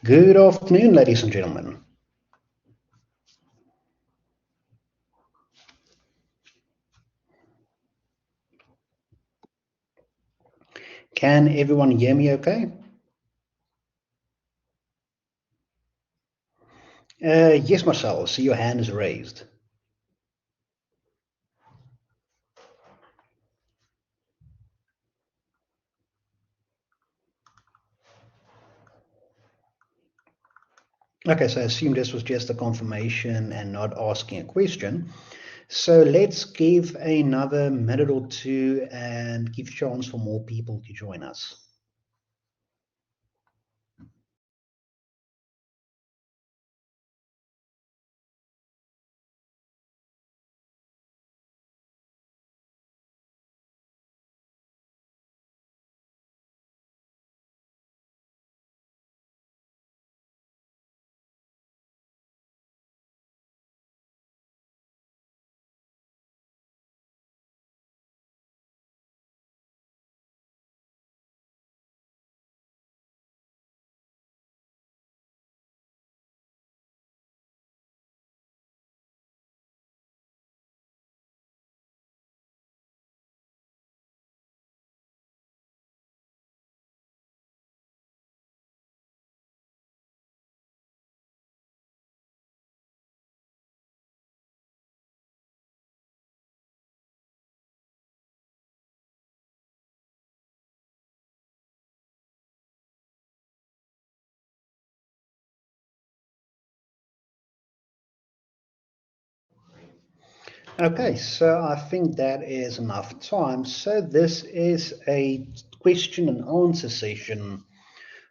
Good afternoon, ladies and gentlemen. Can everyone hear me okay? Yes, Marcel, I see your hand is raised. Okay, so I assume this was just a confirmation and not asking a question. So let's give another minute or two and give chance for more people to join us. Okay, so I think that is enough time. So this is a question and answer session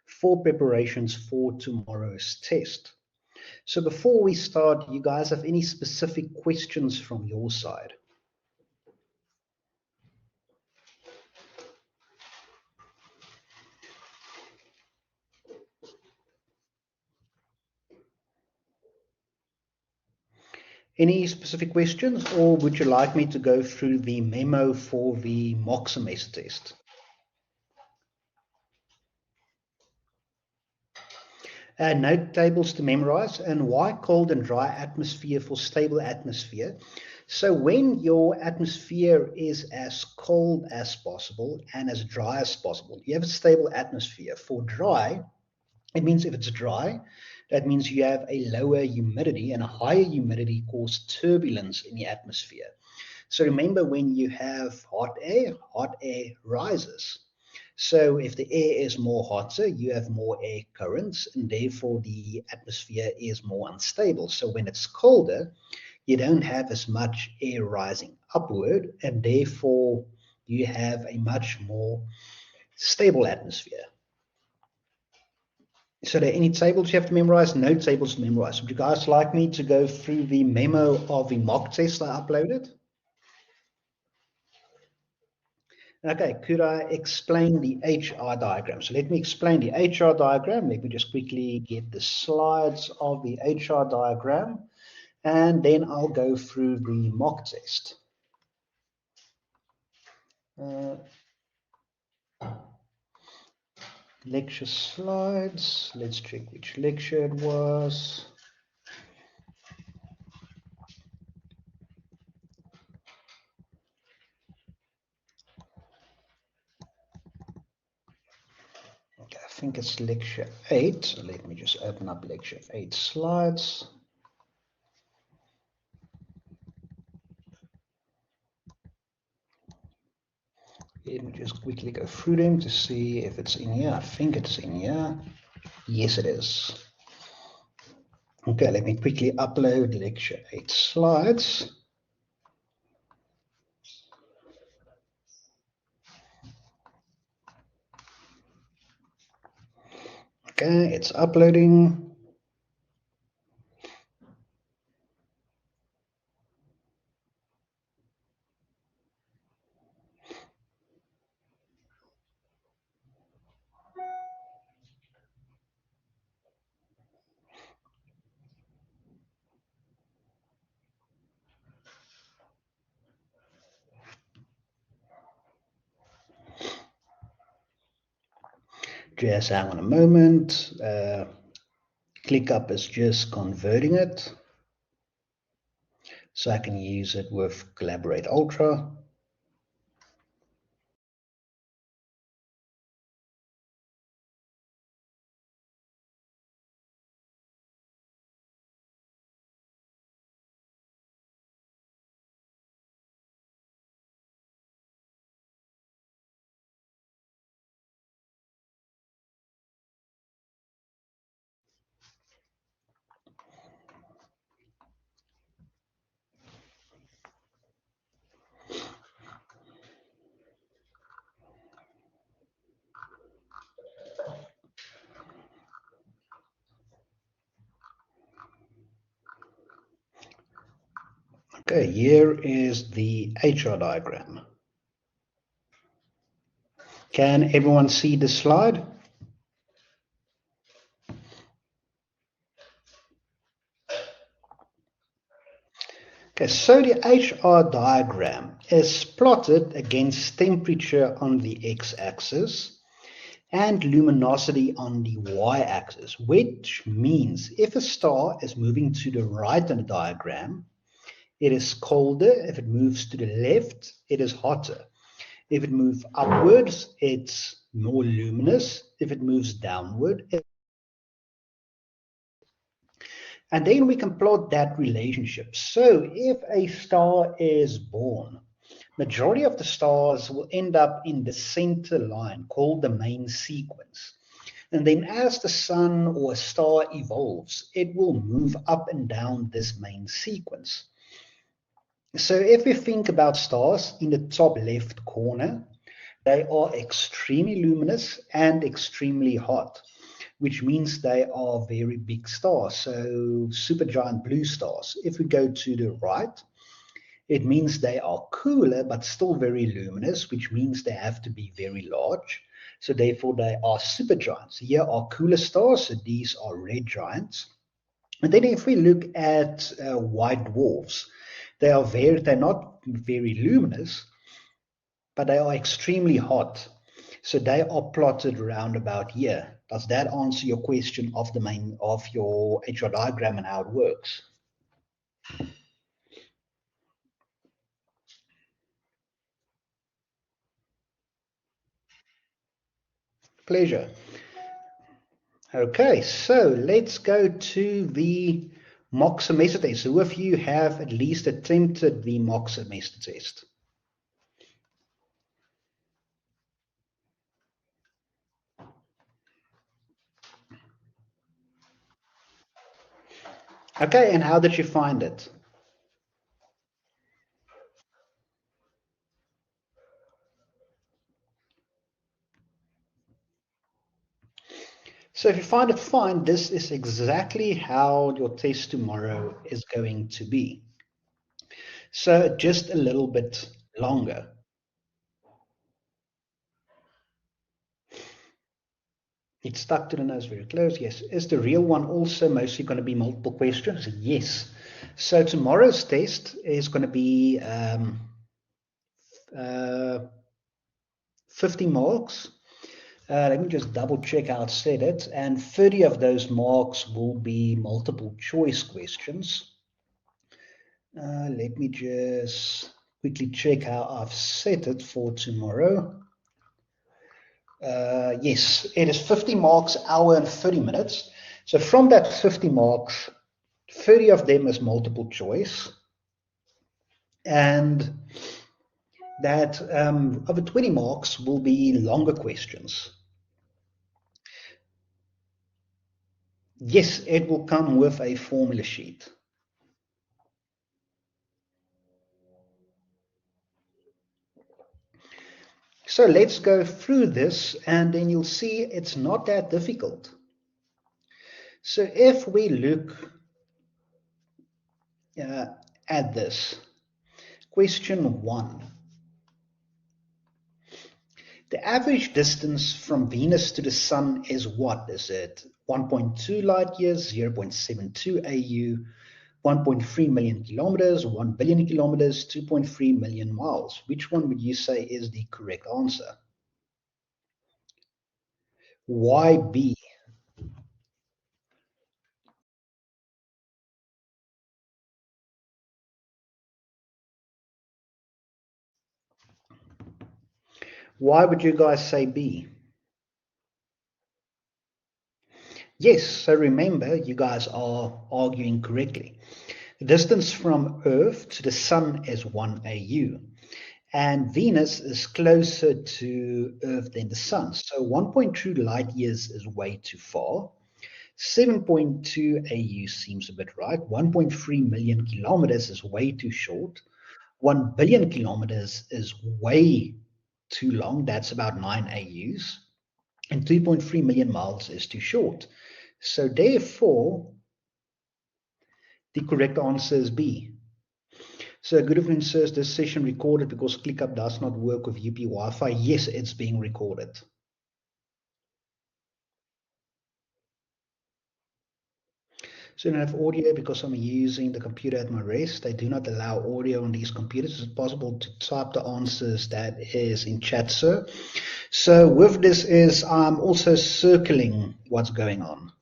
for preparations for tomorrow's test. So before we start, you guys have any specific questions from your side? Any specific questions, or would you like me to go through the memo for the mock semester test? Note tables to memorize, and why cold and dry atmosphere for stable atmosphere. So when your atmosphere is as cold as possible and as dry as possible, you have a stable atmosphere. For dry, it means if it's dry, that means you have a lower humidity, and a higher humidity causes turbulence in the atmosphere. So remember, when you have hot air rises. So if the air is more hotter, you have more air currents, and therefore the atmosphere is more unstable. So when it's colder, you don't have as much air rising upward, and therefore you have a much more stable atmosphere. So, are there any tables you have to memorize? No tables to memorize. Would you guys like me to go through the memo of the mock test I uploaded? Okay, could I explain the HR diagram? So let me explain the HR diagram. Let me just quickly get the slides of the HR diagram, and then I'll go through the mock test. Uh, lecture slides. Let's check which lecture it was. Okay, I think it's lecture 8. So let me just open up lecture 8 slides. Let me just quickly go through them to see if it's in here. I think it's in here. Yes, it is. Okay, let me quickly upload lecture 8 slides. Okay, it's uploading. Just hang on a moment. ClickUp is just converting it, so I can use it with Collaborate Ultra. Okay, here is the HR diagram. Can everyone see the slide? Okay, so the HR diagram is plotted against temperature on the x-axis and luminosity on the y-axis, which means if a star is moving to the right on the diagram, it is colder. If it moves to the left, it is hotter. If it moves upwards, it's more luminous. If it moves downward, and then we can plot that relationship. So if a star is born, majority of the stars will end up in the center line called the main sequence. And then as the sun or a star evolves, it will move up and down this main sequence. So if we think about stars in the top left corner, they are extremely luminous and extremely hot, which means they are very big stars, so supergiant blue stars. If we go to the right, it means they are cooler but still very luminous, which means they have to be very large. So therefore they are supergiants. Here are cooler stars, so these are red giants. And then if we look at white dwarfs, they're not very luminous, but they are extremely hot. So they are plotted around about here. Does that answer your question of your HR diagram and how it works? Pleasure. Okay, so let's go to the mock semester test. Who of you have at least attempted the mock semester test? Okay, and how did you find it? So if you find it fine, this is exactly how your test tomorrow is going to be. So just a little bit longer. It's stuck to the nose very close, yes. Is the real one also mostly going to be multiple questions? Yes. So tomorrow's test is going to be 50 marks. Let me just double check how it said it. And 30 of those marks will be multiple choice questions. Let me just quickly check how I've set it for tomorrow. Yes, it is 50 marks, hour and 30 minutes. So from that 50 marks, 30 of them is multiple choice. And that over 20 marks will be longer questions. Yes, it will come with a formula sheet. So let's go through this and then you'll see it's not that difficult. So if we look at this, question 1. The average distance from Venus to the Sun is what? Is it 1.2 light years, 0.72 AU, 1.3 million kilometers, 1 billion kilometers, 2.3 million miles? Which one would you say is the correct answer? Why B? Why would you guys say B? Yes, so remember, you guys are arguing correctly. The distance from Earth to the Sun is 1 AU, and Venus is closer to Earth than the Sun. So 1.2 light years is way too far. 7.2 AU seems a bit right. 1.3 million kilometers is way too short. 1 billion kilometers is way too long. That's about 9 AUs. And 2.3 million miles is too short. So therefore, the correct answer is B. So good evening, sirs. This session recorded because ClickUp does not work with UP Wi-Fi. Yes, it's being recorded. So I don't have audio because I'm using the computer at my rest. They do not allow audio on these computers. Is it possible to type the answers that is in chat, sir? So with this is I'm also circling what's going on.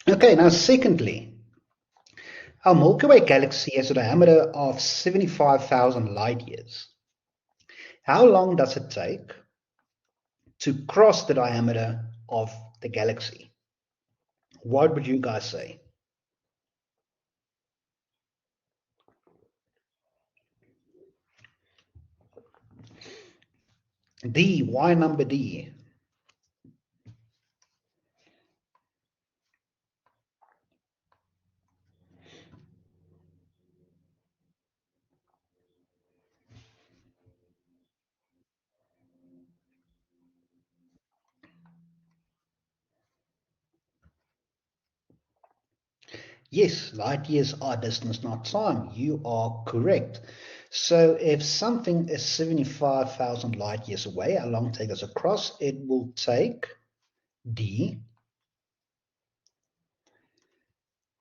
Okay, now secondly, our Milky Way galaxy has a diameter of 75,000 light years. How long does it take to cross the diameter of the galaxy? What would you guys say? D. Why number D? Yes, light years are distance, not time. You are correct. So if something is 75,000 light years away, how long take us across? It will take D,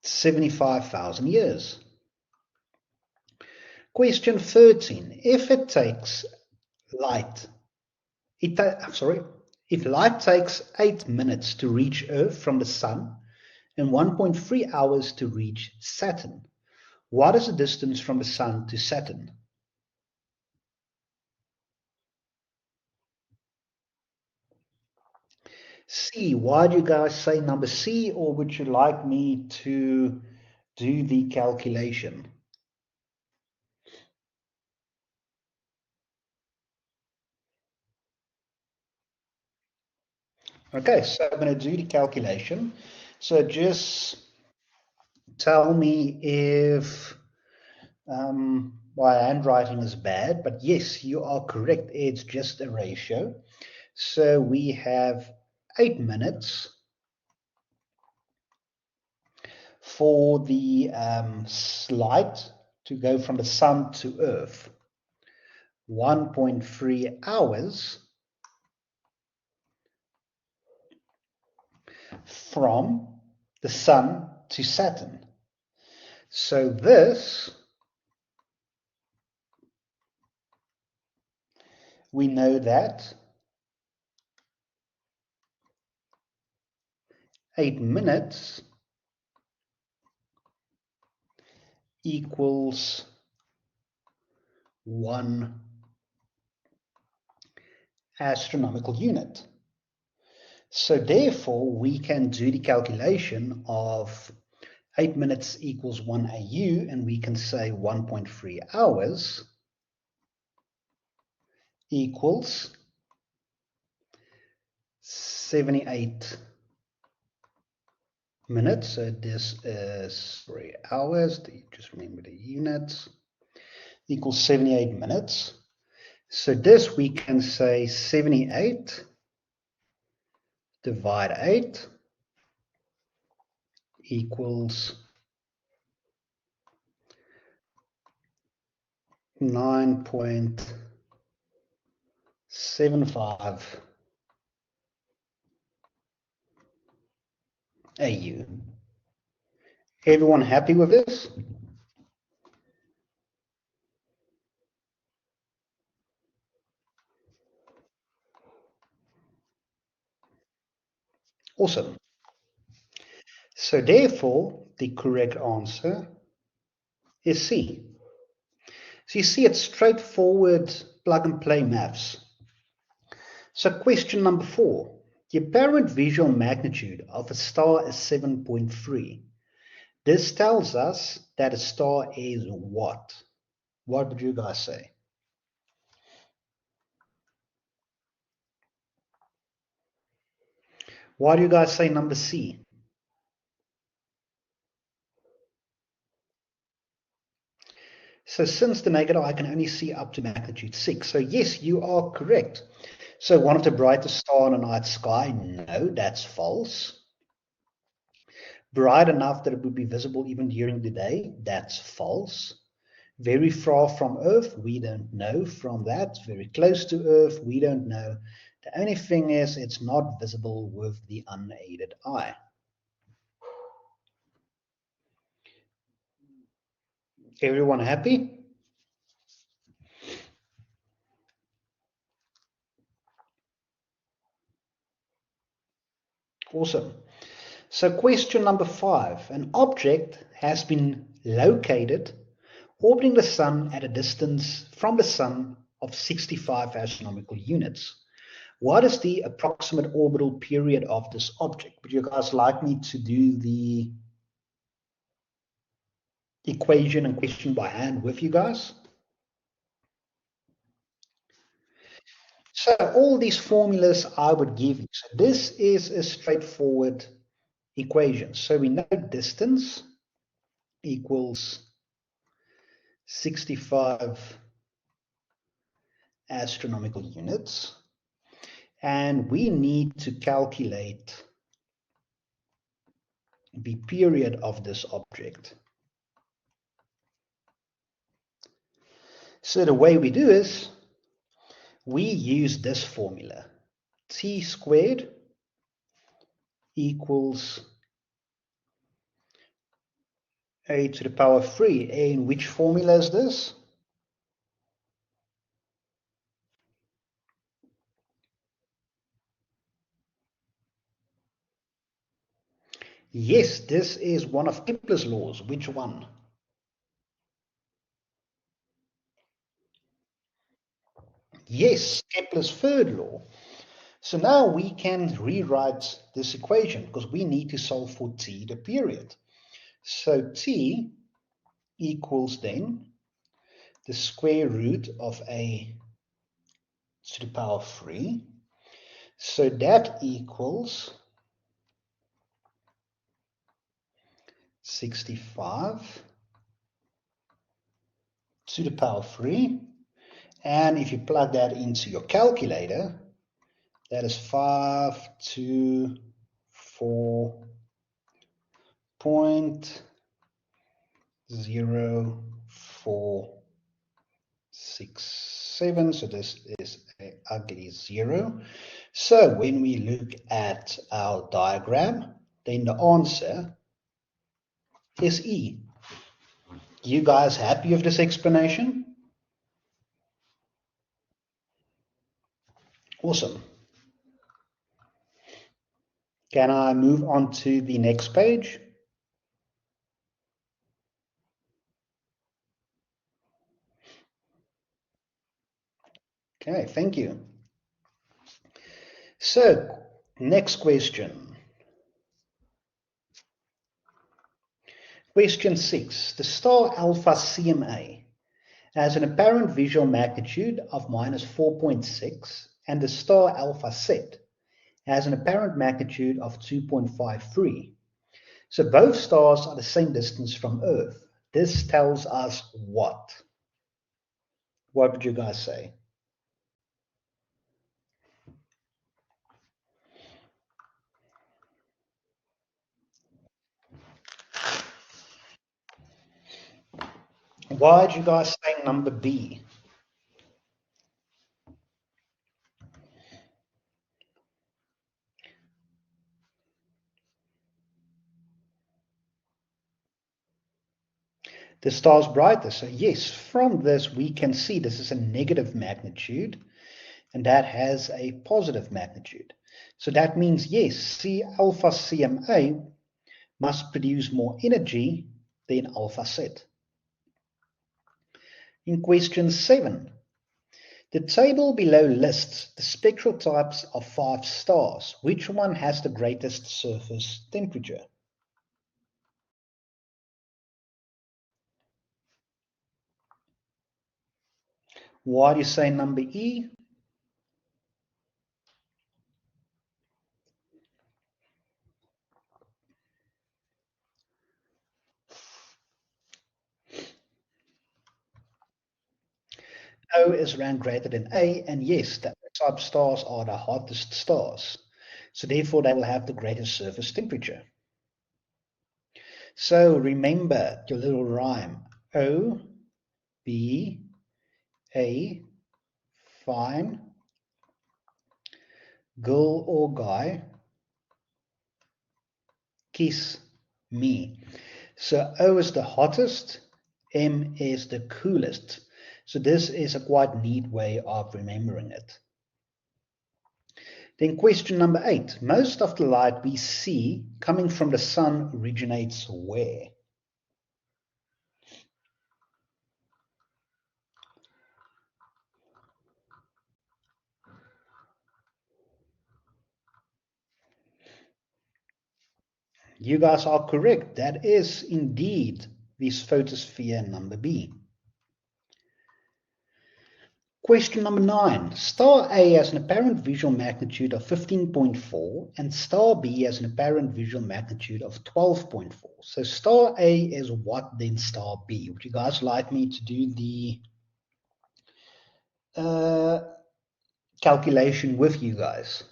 75,000 years. Question 13. If it takes light, if light takes 8 minutes to reach Earth from the Sun and 1.3 hours to reach Saturn, what is the distance from the Sun to Saturn? C. Why do you guys say number C, or would you like me to do the calculation? Okay, so I'm going to do the calculation. So just tell me if my handwriting is bad, but yes, you are correct. It's just a ratio. So we have 8 minutes for the light to go from the Sun to Earth, 1.3 hours from the Sun to Saturn. So this, we know that 8 minutes equals 1 astronomical unit. So therefore, we can do the calculation of 8 minutes equals 1 AU, and we can say 1.3 hours equals 78 minutes. So this is 3 hours, just remember the units, equals 78 minutes. So this we can say 78 divide 8 equals 9.75 AU. Everyone happy with this? Awesome. So therefore, the correct answer is C. So you see, it's straightforward plug and play maths. So question number 4. The apparent visual magnitude of a star is 7.3. This tells us that a star is what? What would you guys say? Why do you guys say number C? So since the naked eye can only see up to magnitude 6, so yes, you are correct. So one of the brightest stars in the night sky, no, that's false. Bright enough that it would be visible even during the day, that's false. Very far from Earth, we don't know from that. Very close to Earth, we don't know. The only thing is it's not visible with the unaided eye. Everyone happy? Awesome. So question number 5. An object has been located orbiting the sun at a distance from the sun of 65 astronomical units. What is the approximate orbital period of this object? Would you guys like me to do the equation and question by hand with you guys? So all these formulas I would give you. So this is a straightforward equation. So we know distance equals 65 astronomical units. And we need to calculate the period of this object. So the way we do is we use this formula. T squared equals a to the power 3. And which formula is this? Yes, this is one of Kepler's laws. Which one? Yes, Kepler's third law. So now we can rewrite this equation because we need to solve for t, the period. So t equals then the square root of a to the power 3. So that equals 65 to the power 3. And if you plug that into your calculator, that is 524.0467. So this is an ugly 0. So when we look at our diagram, then the answer is E. You guys happy with this explanation? Awesome. Can I move on to the next page? Okay, thank you. So, next question. Question 6. The star Alpha CMA has an apparent visual magnitude of minus 4.6, and the star Alpha Set has an apparent magnitude of 2.53. So both stars are the same distance from Earth. This tells us what? What would you guys say? Why did you guys say number B? The star's brighter. So yes, from this we can see this is a negative magnitude and that has a positive magnitude. So that means yes, C alpha CMA must produce more energy than alpha Z. In question 7, the table below lists the spectral types of 5 stars. Which one has the greatest surface temperature? Why do you say number E? O is ranked greater than A, and yes, that type stars are the hottest stars. So therefore they will have the greatest surface temperature. So remember your little rhyme. O, B, A, fine, girl or guy, kiss me. So O is the hottest, M is the coolest. So this is a quite neat way of remembering it. Then question number 8. Most of the light we see coming from the sun originates where? You guys are correct. That is indeed this photosphere number B. Question number 9. Star A has an apparent visual magnitude of 15.4 and star B has an apparent visual magnitude of 12.4. So star A is what then star B? Would you guys like me to do the calculation with you guys?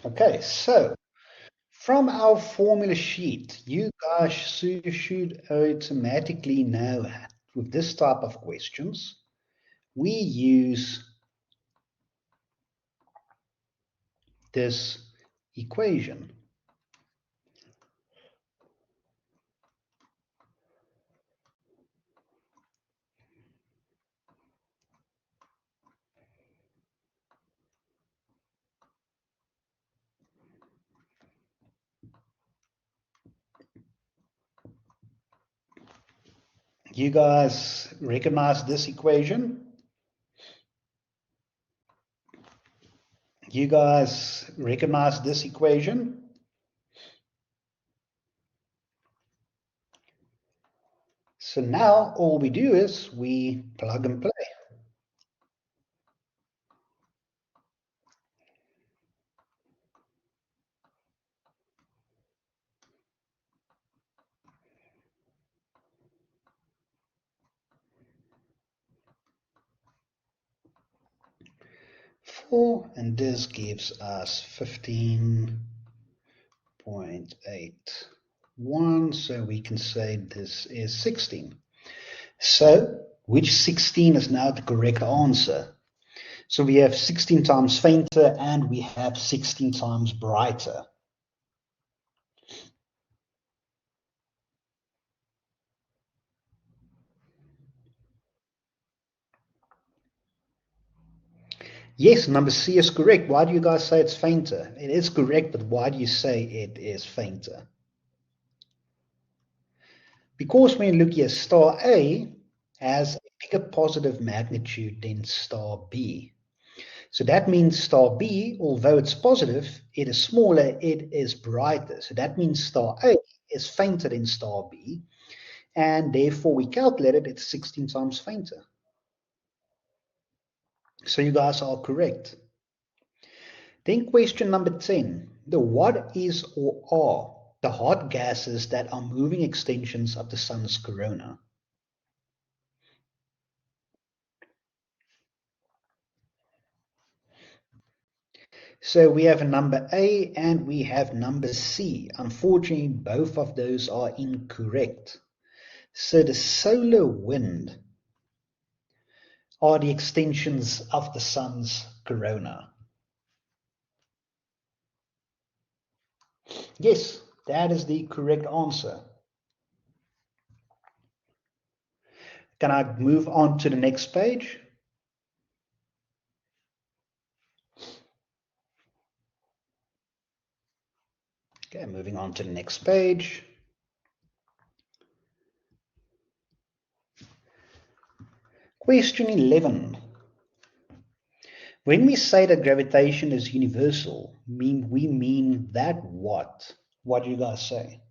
Okay, so from our formula sheet, you guys should automatically know with this type of questions, we use this equation. You guys recognize this equation? You guys recognize this equation? So now all we do is we plug and play. Four, and this gives us 15.81. So we can say this is 16. So which 16 is now the correct answer? So we have 16 times fainter and we have 16 times brighter. Yes, number C is correct. Why do you guys say it's fainter? It is correct, but why do you say it is fainter? Because when you look here, star A has a bigger positive magnitude than star B. So that means star B, although it's positive, it is smaller, it is brighter. So that means star A is fainter than star B, and therefore we calculated it's 16 times fainter. So you guys are correct. Then question number 10. What is or are the hot gases that are moving extensions of the sun's corona? So we have a number A and we have number C. Unfortunately, both of those are incorrect. So the solar wind are the extensions of the sun's corona. Yes, that is the correct answer. Can I move on to the next page? Okay, moving on to the next page. Question 11. When we say that gravitation is universal, we mean that what? What do you guys say?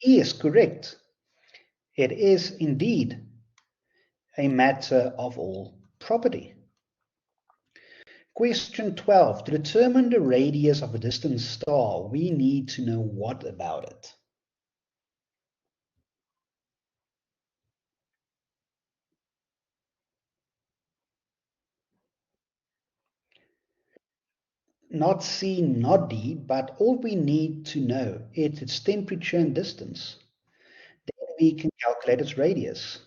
Yes, correct. It is indeed a matter of all property. Question 12. To determine the radius of a distant star, we need to know what about it? Not C, not D, but all we need to know is its temperature and distance. Then we can calculate its radius.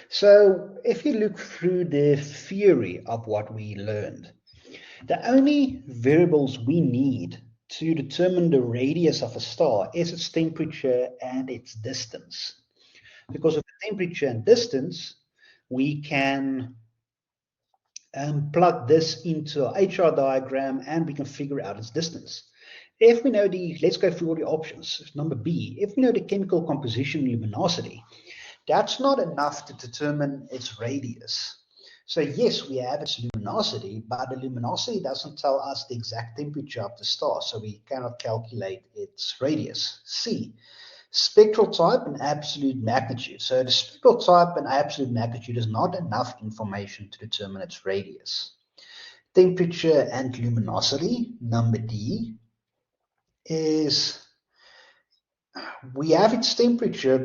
So if you look through the theory of what we learned, the only variables we need to determine the radius of a star is its temperature and its distance. Because of the temperature and distance, we can plug this into a HR diagram and we can figure out its distance. If we know let's go through all the options. Number B, if we know the chemical composition and luminosity, that's not enough to determine its radius. So yes, we have its luminosity, but the luminosity doesn't tell us the exact temperature of the star, so we cannot calculate its radius. C, spectral type and absolute magnitude. So the spectral type and absolute magnitude is not enough information to determine its radius. Temperature and luminosity, number D, is we have its temperature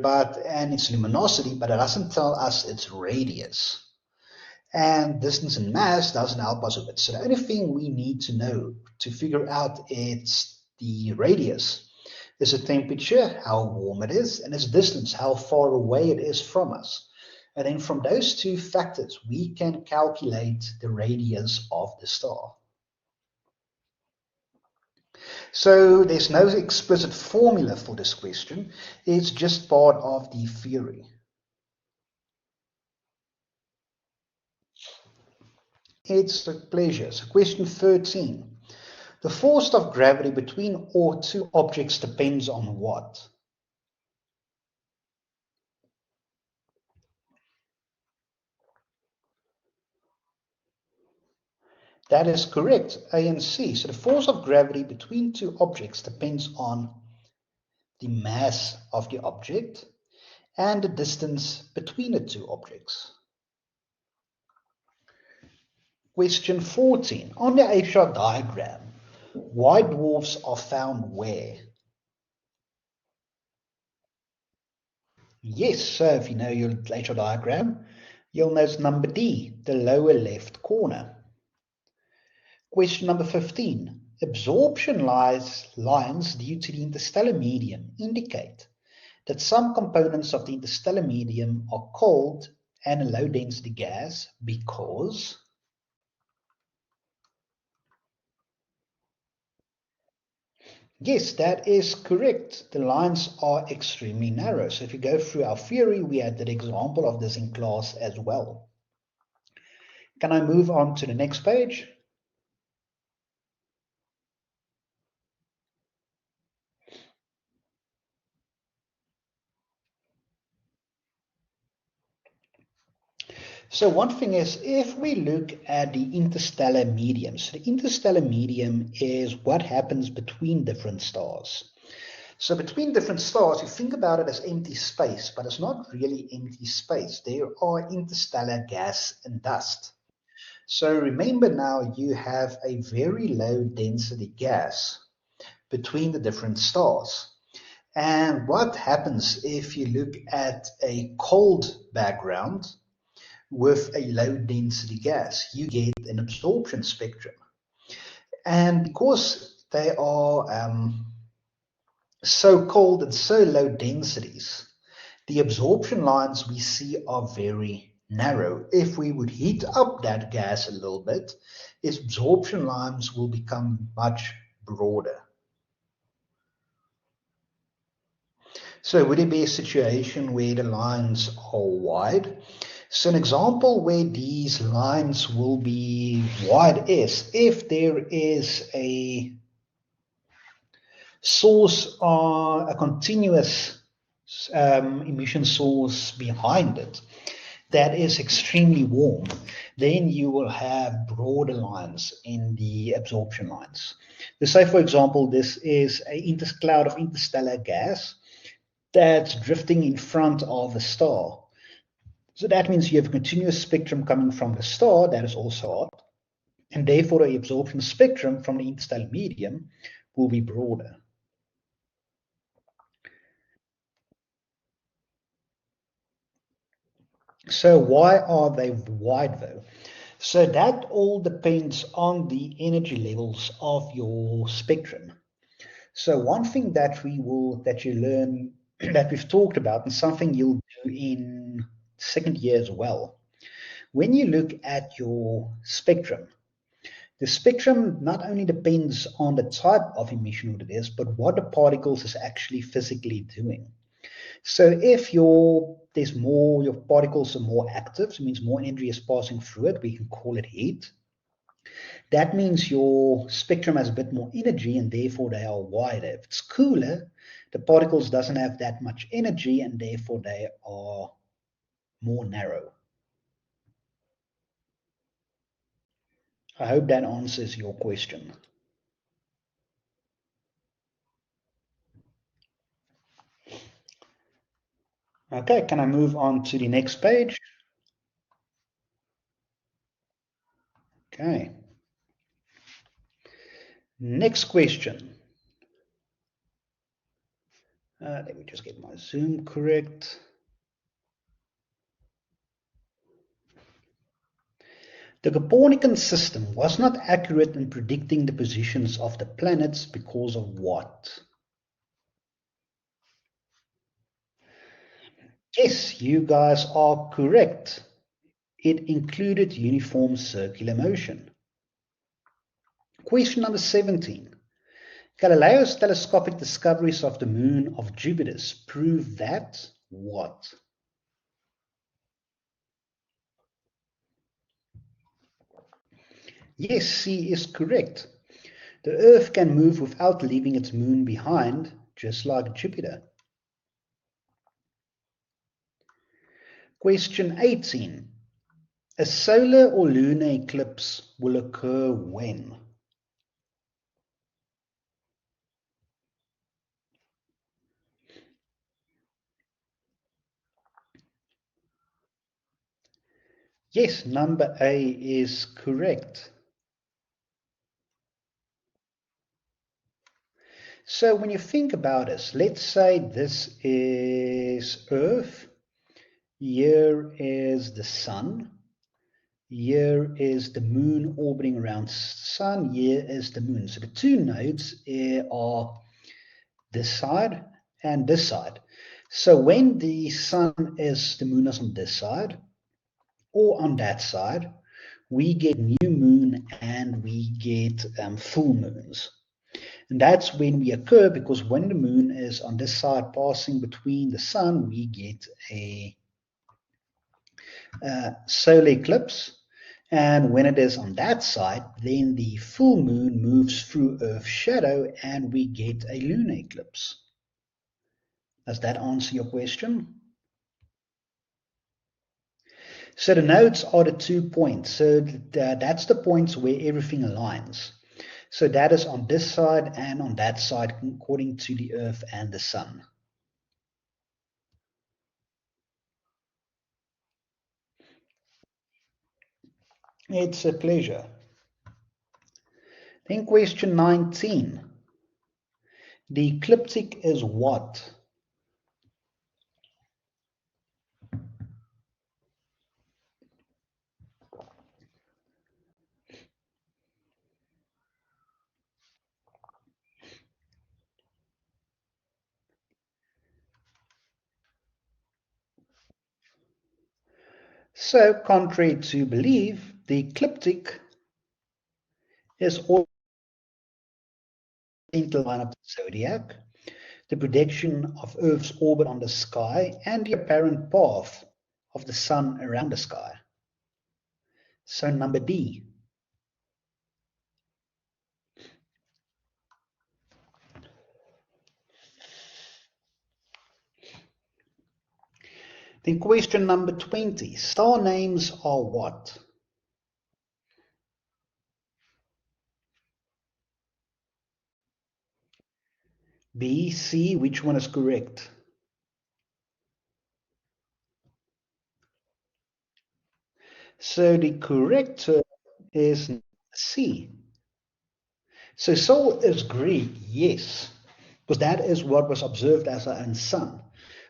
and its luminosity, but it doesn't tell us its radius. And distance and mass doesn't help us with it. So the only thing we need to know to figure out the radius is the temperature, how warm it is, and its distance, how far away it is from us. And then from those two factors, we can calculate the radius of the star. So there's no explicit formula for this question. It's just part of the theory. It's a pleasure. So question 13. The force of gravity between two objects depends on what? That is correct, A and C. So the force of gravity between two objects depends on the mass of the object and the distance between the two objects. Question 14. On the HR diagram, white dwarfs are found where? Yes, so if you know your HR diagram, you'll notice number D, the lower left corner. Question number 15. Absorption lines due to the interstellar medium indicate that some components of the interstellar medium are cold and a low density gas because yes, that is correct. The lines are extremely narrow. So if you go through our theory, we had an example of this in class as well. Can I move on to the next page? So one thing is, if we look at the interstellar medium, so the interstellar medium is what happens between different stars. So between different stars, you think about it as empty space, but it's not really empty space. There are interstellar gas and dust. So remember now you have a very low density gas between the different stars. And what happens if you look at a cold background? with a low density gas, you get an absorption spectrum. And because they are so cold and so low densities, the absorption lines we see are very narrow. If we would heat up that gas a little bit, its absorption lines will become much broader. So would it be a situation where the lines are wide? So an example where these lines will be wide is if there is a source or a continuous emission source behind it that is extremely warm, then you will have broader lines in the absorption lines. So say, for example, this is a cloud of interstellar gas that's drifting in front of a star. So that means you have a continuous spectrum coming from the star that is also hot, and therefore the absorption spectrum from the interstellar medium will be broader. So why are they wide though? So that all depends on the energy levels of your spectrum. So one thing that you learn that we've talked about, and something you'll do in second year as well, when you look at your spectrum, the spectrum not only depends on the type of emission what it is, but what the particles is actually physically doing. So if your particles are more active, so it means more energy is passing through it, we can call it heat. That means your spectrum has a bit more energy and therefore they are wider. If it's cooler, the particles doesn't have that much energy and therefore they are more narrow. I hope that answers your question. Okay, can I move on to the next page? Okay. Next question. Let me just get my zoom correct. The Copernican system was not accurate in predicting the positions of the planets because of what? Yes, you guys are correct. It included uniform circular motion. Question number 17. Galileo's telescopic discoveries of the moon of Jupiter prove that what? Yes, C is correct. The Earth can move without leaving its moon behind, just like Jupiter. Question 18. A solar or lunar eclipse will occur when? Yes, number A is correct. So when you think about this, let's say this is Earth, here is the Sun, here is the Moon orbiting around the Sun, here is the Moon. So the two nodes are this side and this side. So when the Moon is on this side or on that side, we get new moon and we get full moons. And that's when we occur, because when the moon is on this side passing between the sun, we get a solar eclipse. And when it is on that side, then the full moon moves through Earth's shadow and we get a lunar eclipse. Does that answer your question? So the nodes are the 2 points. So that's the points where everything aligns. So that is on this side and on that side, according to the Earth and the Sun. It's a pleasure. Then question 19. The ecliptic is what? So, contrary to belief, the ecliptic is all in the line of the zodiac, the prediction of Earth's orbit on the sky, and the apparent path of the sun around the sky. So, number D. Then question number 20. Star names are what? B, C, which one is correct? So the correct term is C. So Sol is Greek, yes, because that is what was observed as our own sun.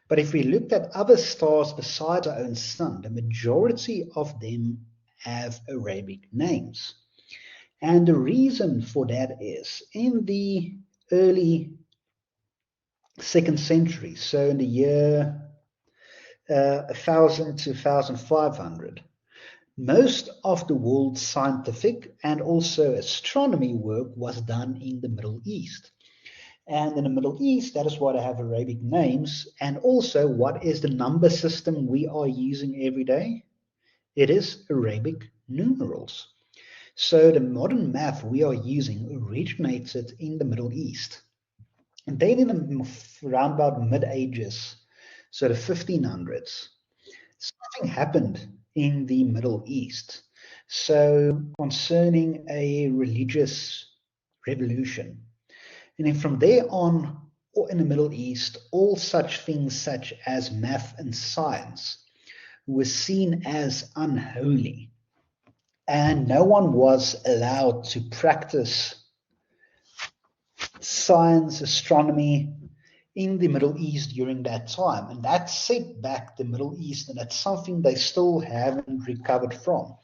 But if we looked at other stars besides our own sun, the majority of them have Arabic names. And the reason for that is in the early 2nd century, so in the year 1000 to 1500, most of the world's scientific and also astronomy work was done in the Middle East. And in the Middle East, that is why they have Arabic names. And also, what is the number system we are using every day? It is Arabic numerals. So the modern math we are using originated in the Middle East. And then in around about mid-ages, so the 1500s, something happened in the Middle East. So concerning a religious revolution. And then from there on, in the Middle East, all such things such as math and science were seen as unholy. And no one was allowed to practice science, astronomy in the Middle East during that time. And that set back the Middle East, and that's something they still haven't recovered from.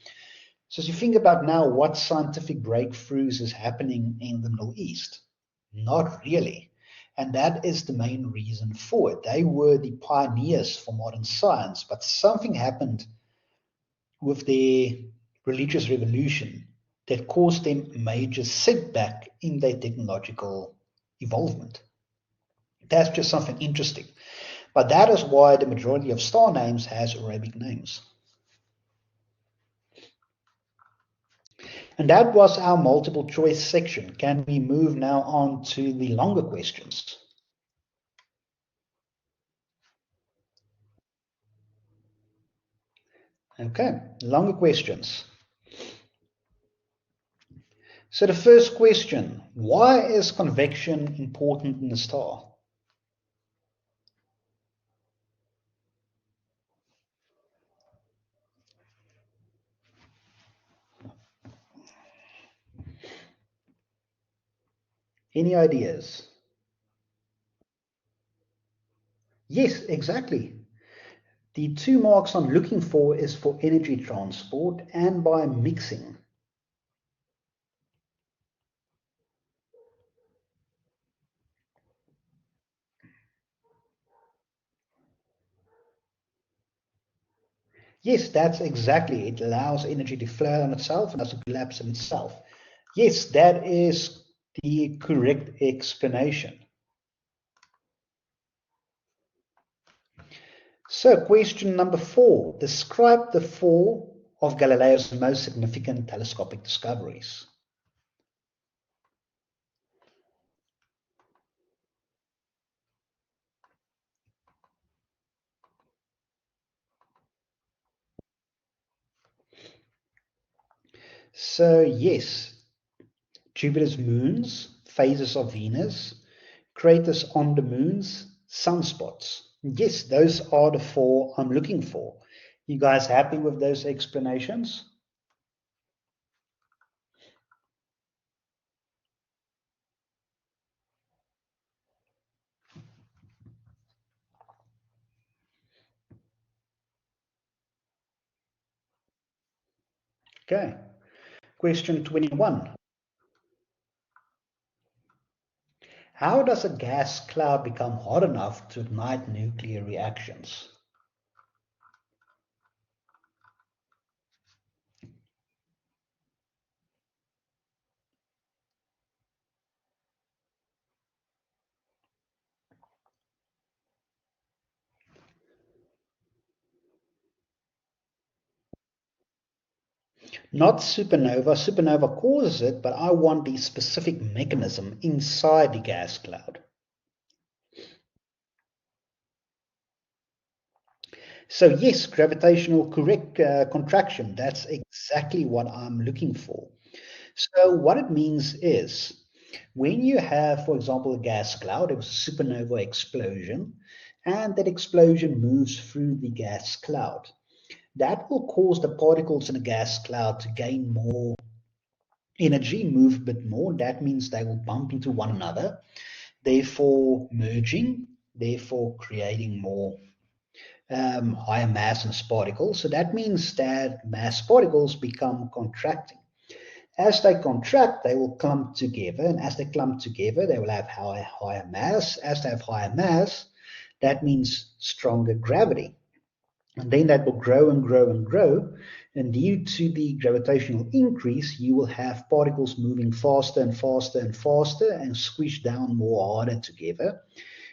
So as you think about now, what scientific breakthroughs is happening in the Middle East? Not really. And that is the main reason for it. They were the pioneers for modern science, but something happened with their religious revolution that caused them a major setback in their technological evolvement. That's just something interesting. But that is why the majority of star names has Arabic names. And that was our multiple choice section. Can we move now on to the longer questions? Okay, longer questions. So the first question, why is convection important in a star? Any ideas? Yes, exactly. The two marks I'm looking for is for energy transport and by mixing. Yes, that's exactly. It allows energy to flow on itself and doesn't collapse on itself. Yes, that is the correct explanation. So, question number 4. Describe the 4 of Galileo's most significant telescopic discoveries. So, yes, Jupiter's moons, phases of Venus, craters on the moons, sunspots. Yes, those are the 4 I'm looking for. You guys happy with those explanations? Okay. Question 21. How does a gas cloud become hot enough to ignite nuclear reactions? Not supernova. Supernova causes it, but I want the specific mechanism inside the gas cloud. So yes, gravitational contraction, that's exactly what I'm looking for. So what it means is when you have, for example, a gas cloud, it was a supernova explosion, and that explosion moves through the gas cloud. That will cause the particles in the gas cloud to gain more energy, move a bit more. That means they will bump into one another, therefore merging, therefore creating more higher mass and particles. So that means that mass particles become contracting. As they contract, they will clump together, and as they clump together, they will have higher mass. As they have higher mass, that means stronger gravity. And then that will grow and grow and grow. And due to the gravitational increase, you will have particles moving faster and faster and faster and squished down more harder together,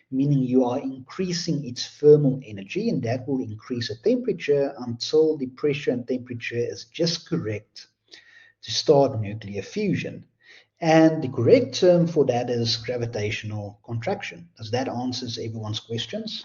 meaning you are increasing its thermal energy, and that will increase the temperature until the pressure and temperature is just correct to start nuclear fusion. And the correct term for that is gravitational contraction. Does that answer everyone's questions?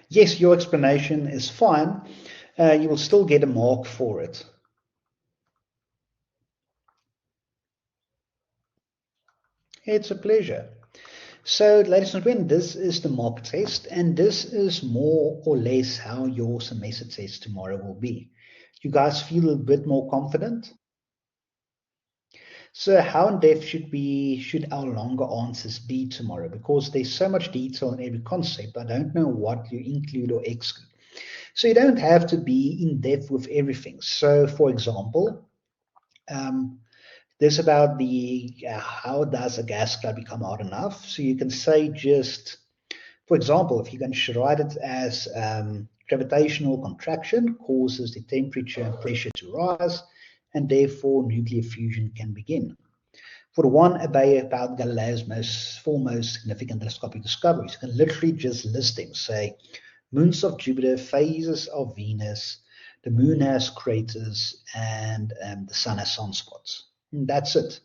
Yes, your explanation is fine. You will still get a mark for it. It's a pleasure. So, ladies and gentlemen, this is the mock test, and this is more or less how your semester test tomorrow will be. You guys feel a bit more confident? So, how in depth should our longer answers be tomorrow? Because there's so much detail in every concept, I don't know what you include or exclude. So, you don't have to be in depth with everything. So, for example, um, this about the how does a gas cloud become hot enough? So you can say just, for example, if you can write it as gravitational contraction causes the temperature and pressure to rise, and therefore nuclear fusion can begin. For the one about Galileo's four most significant telescopic discoveries, you can literally just list them. Say, moons of Jupiter, phases of Venus, the moon has craters, and the sun has sunspots. And that's it.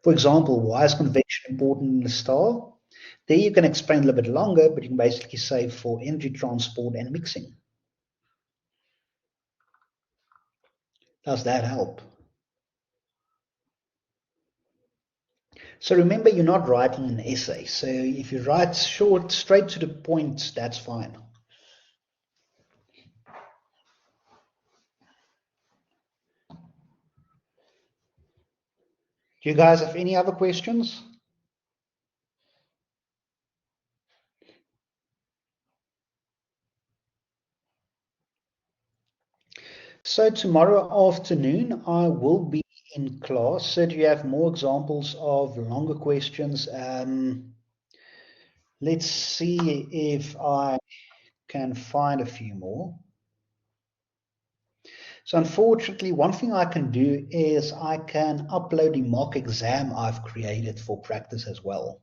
For example, why is convection important in the star? There you can explain a little bit longer, but you can basically say for energy transport and mixing. Does that help? So remember, you're not writing an essay. So if you write short, straight to the point, that's fine. Do you guys have any other questions? So tomorrow afternoon, I will be in class. So do you have more examples of longer questions? Let's see if I can find a few more. So unfortunately, one thing I can do is I can upload the mock exam I've created for practice as well.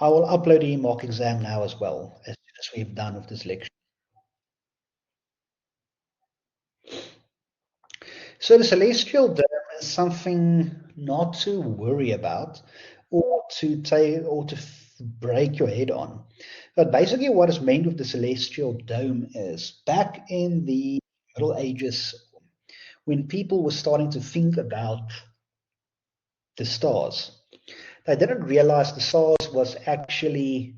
I will upload the mock exam now as well, as soon as we've done with this lecture. So the celestial dome is something not to worry about or to take or to break your head on. But basically what is meant with the celestial dome is back in the Middle Ages, when people were starting to think about the stars, they didn't realize the stars was actually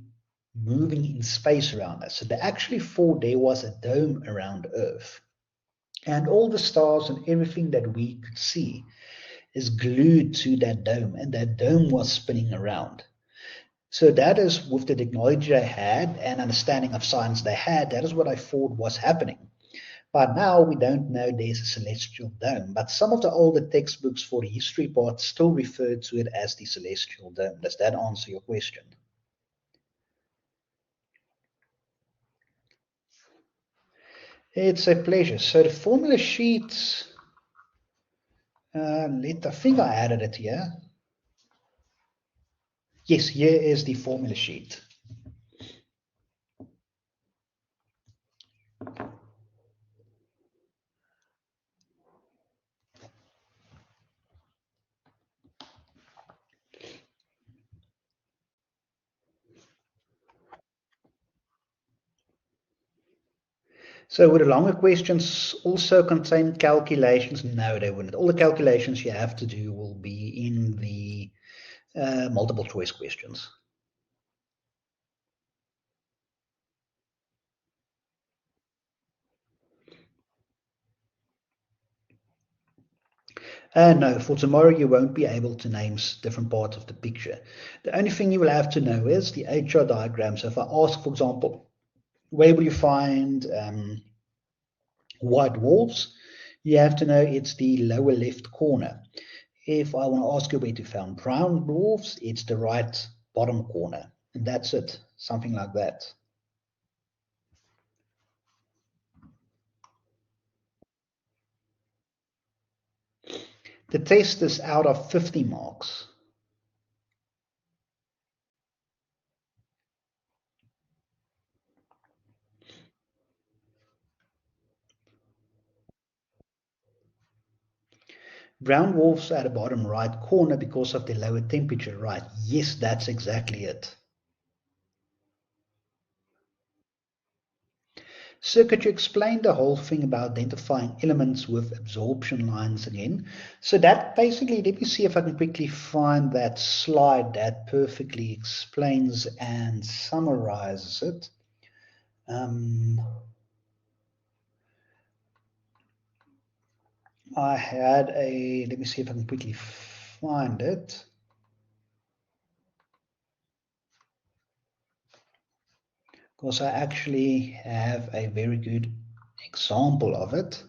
moving in space around us. So they actually thought there was a dome around Earth. And all the stars and everything that we could see is glued to that dome, and that dome was spinning around. So that is with the technology I had and understanding of science they had, that is what I thought was happening. But now we don't know there's a celestial dome, but some of the older textbooks for the history part still refer to it as the celestial dome. Does that answer your question? It's a pleasure. So the formula sheet, I think I added it here. Yes, here is the formula sheet. So would the longer questions also contain calculations? No, they wouldn't. All the calculations you have to do will be in the multiple choice questions. No, for tomorrow you won't be able to name different parts of the picture. The only thing you will have to know is the HR diagram. So if I ask, for example, where will you find white dwarfs? You have to know it's the lower left corner. If I want to ask you where to find brown dwarfs, it's the right bottom corner. And that's it, something like that. The test is out of 50 marks. Brown dwarfs at the bottom right corner because of the lower temperature, right? Yes, that's exactly it. So could you explain the whole thing about identifying elements with absorption lines again? So that basically, let me see if I can quickly find that slide that perfectly explains and summarizes it. I had let me see if I can quickly find it. Because I actually have a very good example of it.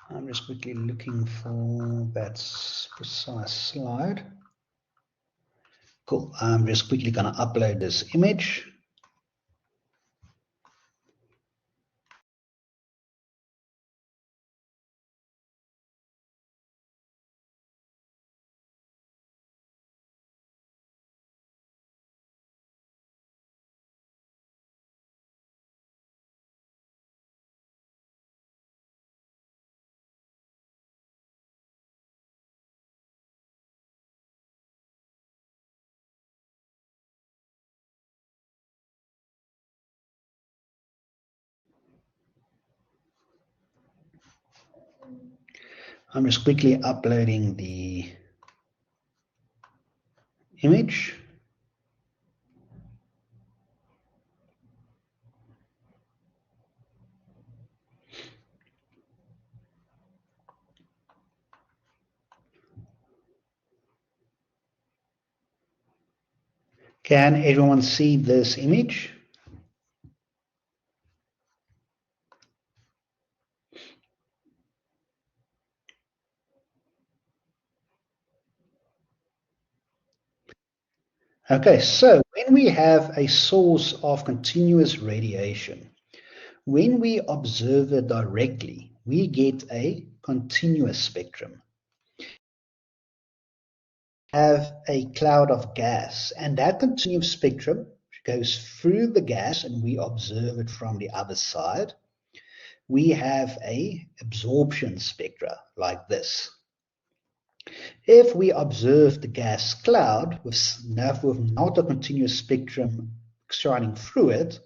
I'm just quickly looking for that precise slide. Cool. I'm just quickly going to upload this image. I'm just quickly uploading the image. Can everyone see this image? Okay, so when we have a source of continuous radiation, when we observe it directly, we get a continuous spectrum. Have a cloud of gas, and that continuous spectrum goes through the gas and we observe it from the other side. We have a absorption spectra like this. If we observe the gas cloud with not a continuous spectrum shining through it,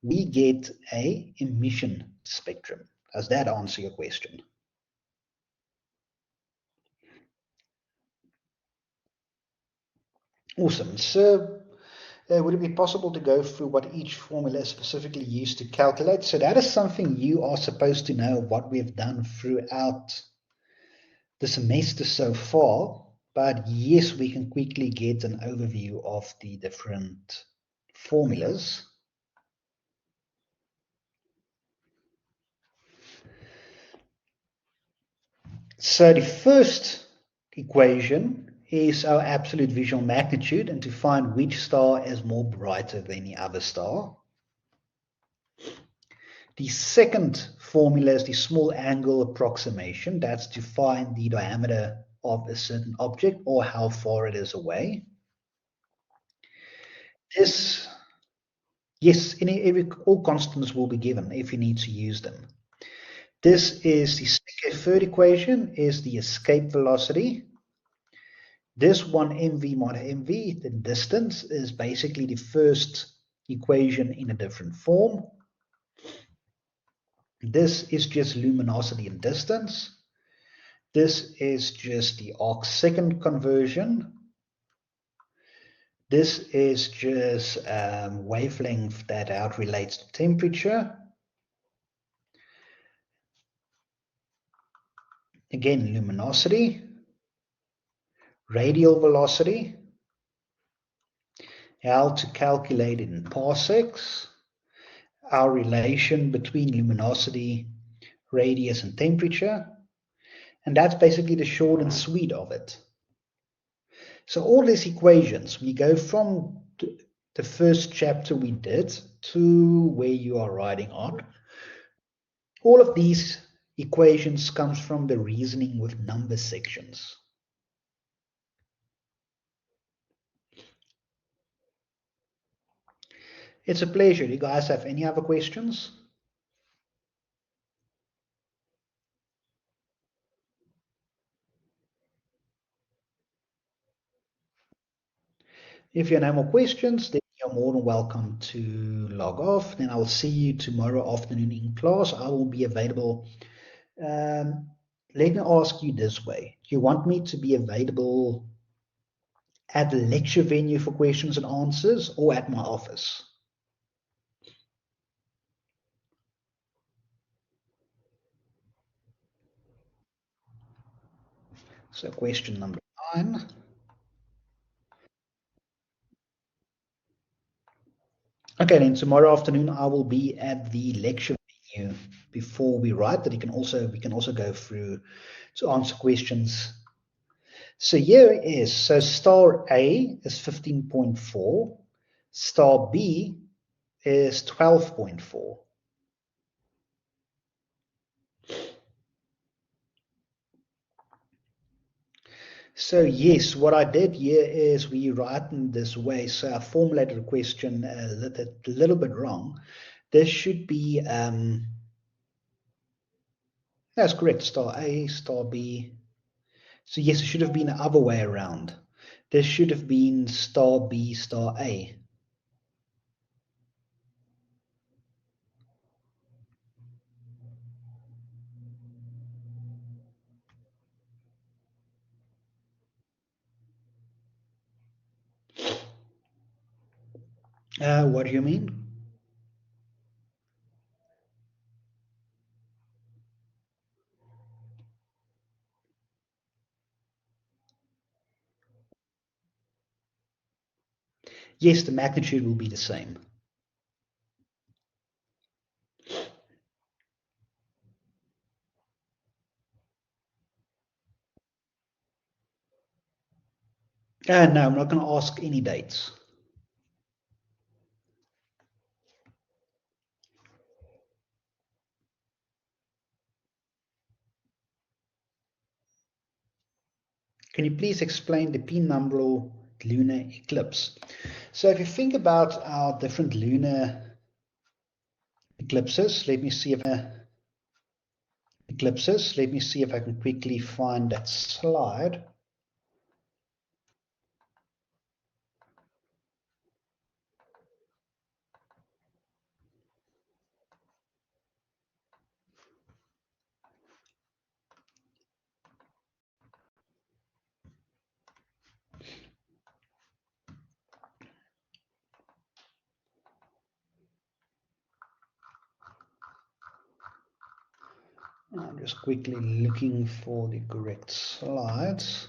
we get a emission spectrum. Does that answer your question? Awesome. So Would it be possible to go through what each formula is specifically used to calculate? So that is something you are supposed to know what we've done throughout the semester so far. But yes, we can quickly get an overview of the different formulas. So the first equation is our absolute visual magnitude, and to find which star is more brighter than the other star. The second formula is the small angle approximation. That's to find the diameter of a certain object or how far it is away. This, yes, all constants will be given if you need to use them. This is the third equation is the escape velocity. This one mv mod mv, the distance, is basically the first equation in a different form. This is just luminosity and distance. This is just the arc-second conversion. This is just wavelength that out relates to temperature. Again, luminosity, radial velocity, how to calculate it in parsecs, our relation between luminosity, radius, and temperature. And that's basically the short and sweet of it. So all these equations, we go from the first chapter we did to where you are writing on. All of these equations comes from the reasoning with number sections. It's a pleasure. You guys have any other questions? If you have no more questions, then you're more than welcome to log off. Then I will see you tomorrow afternoon in class. I will be available. Let me ask you this way. Do you want me to be available at the lecture venue for questions and answers or at my office? So question number 9. Okay, then tomorrow afternoon I will be at the lecture venue before we write that we can also go through to answer questions. So here is, so star A is 15.4, star B is 12.4. So yes, what I did here is we write in this way. So I formulated a question a little bit wrong. This should be, that's correct, star A, star B. So yes, it should have been the other way around. This should have been star B, star A. What do you mean? Yes, the magnitude will be the same. No, I'm not going to ask any dates. Can you please explain the penumbral lunar eclipse? So if you think about our different lunar eclipses, let me see if I can quickly find that slide. I'm just quickly looking for the correct slides.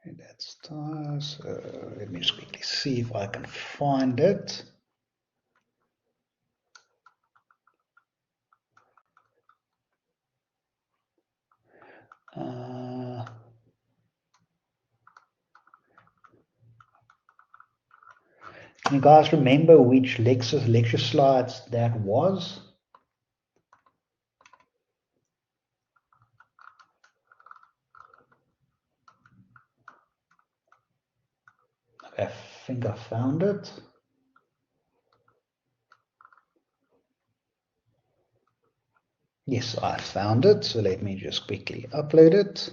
And that's so let me just quickly see if I can find it. Can you guys remember which lecture slides that was? I think I found it. Yes, I found it. So let me just quickly upload it.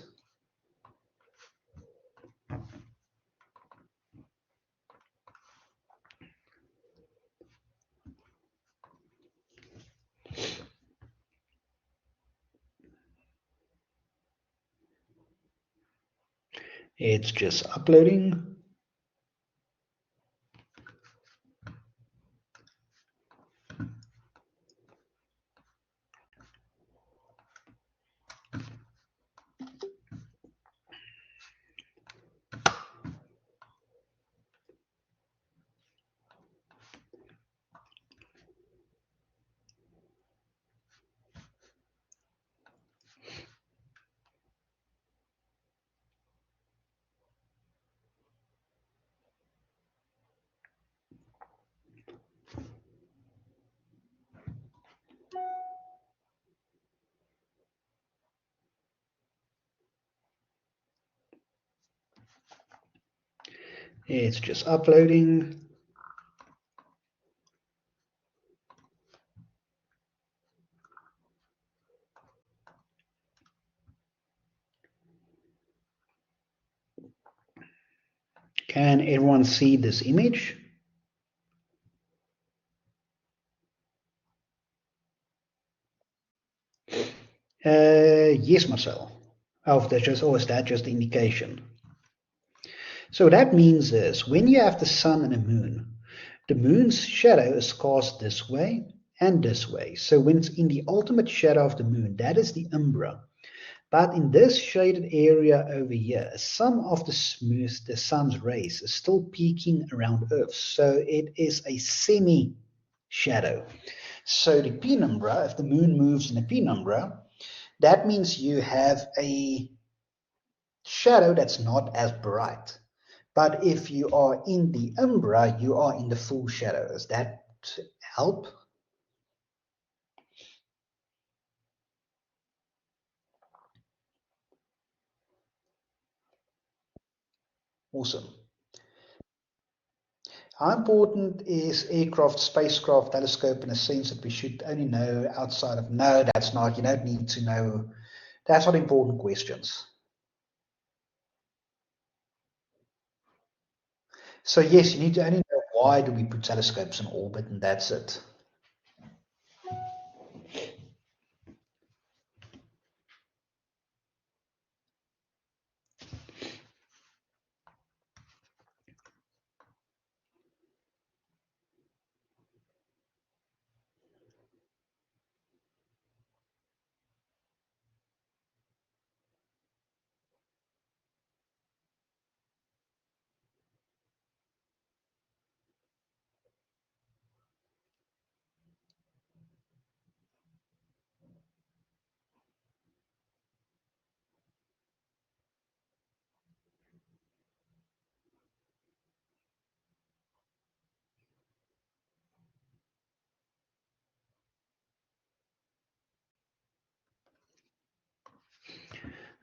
It's just uploading. It's just uploading. Can everyone see this image? Yes, Marcel. Oh, is that just the indication? So what that means is when you have the sun and a moon, the moon's shadow is cast this way and this way. So when it's in the ultimate shadow of the moon, that is the umbra. But in this shaded area over here, some of the sun's rays is still peeking around Earth. So it is a semi-shadow. So the penumbra, if the moon moves in a penumbra, that means you have a shadow that's not as bright. But if you are in the umbra, you are in the full shadow. Does that help? Awesome. How important is aircraft, spacecraft, telescope in a sense that we should only know outside of? No, that's not. You don't need to know. That's not important questions. So yes, you need to only know why do we put telescopes in orbit, and that's it.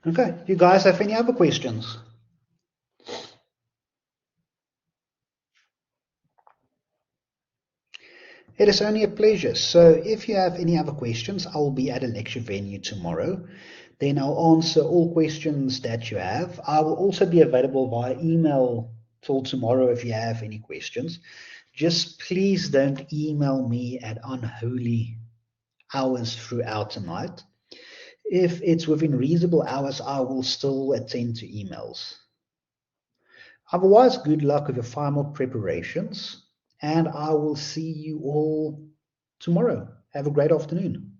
Okay, you guys have any other questions? It is only a pleasure. So if you have any other questions, I will be at a lecture venue tomorrow. Then I'll answer all questions that you have. I will also be available via email till tomorrow if you have any questions. Just please don't email me at unholy hours throughout the night. If it's within reasonable hours, I will still attend to emails. Otherwise, good luck with your final preparations, and I will see you all tomorrow. Have a great afternoon.